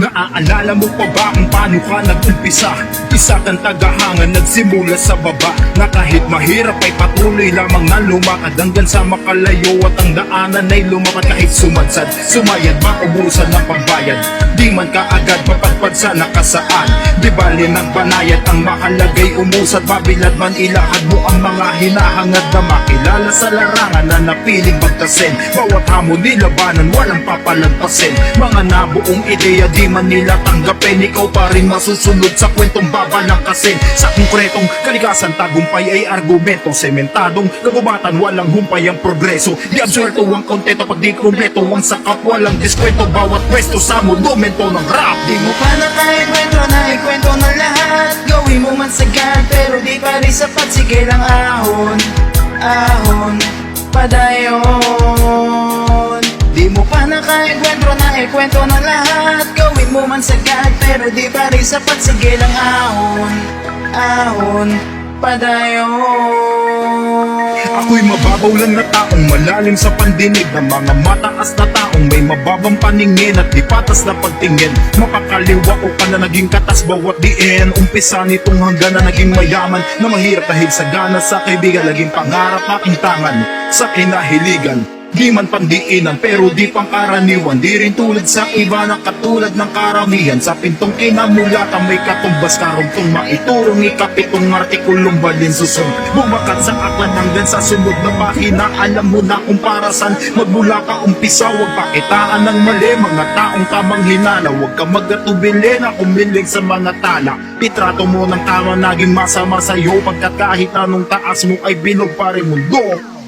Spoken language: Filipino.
Naaalala mo pa ba kung paano ka nag-umpisa? Isa kang tagahanga, nagsimula sa baba, na kahit mahirap ay patuloy lamang na lumakad hanggang sa makalayo at ang daanan ay lumakad kahit sumadsad, sumayad, maubusan ng pambayad. Di man kaagad mapadpad sa nakasaan, di bali ng banayad, ang makalagay umusad, mabilad man ilakad mo ang mga hinahangad na makilala sa larangan na napiling magtasin. Bawat hamon nilabanan, walang papalagpasin, mga nabuong ideya di man nila tanggapin, ikaw pa rin masusunod sa kwentong babalangkasin. Sa konkretong kalikasan, tagumpay ay argumento, sementadong kagubatan, walang humpay ang progreso. Di absuelto ang kontento pag di kumpleto ang sakap, walang diskwento bawat pwesto sa monumento ng rap. Di mo pa nakaikwento na ikwento na lahat, gawin mo man sagad pero di pa rin sapat, sige lang ahon, ahon, padayon. Di mo pa nakaikwento na ikwento na lahat, gawin mo man sagad pero di pa rin sapat, sige lang ahon, ahon, padayon. Ako'y mababaw lang na taong malalim sa pandinig, ng mga mataas na taong may mababang paningin at di patas na pagtingin. Mapakaliwa o ka na naging katas bawat diin, umpisa nitong hanggang na naging mayaman, na mahirap dahil sa gana sa kaibigan, laging pangarap aking tangan sa kinahiligan. Di man pandiinan pero di pangkaraniwan, di rin tulad sa iba na katulad ng karamihan. Sa pintong kinamulatan may katumbas karugtong maiturong ikapitong artikulong balin susun. Bumakat sa aklat hanggang sa sunod na pahina, alam mo na kung para saan magmula ka umpisa. Huwag pakitaan ng mali mga taong tamang hinala, huwag ka magatubili na kumilig sa mga tala. Itrato mo ng tama, naging masama sa'yo pagkat kahit anong taas mo ay bilog pa rin mundo.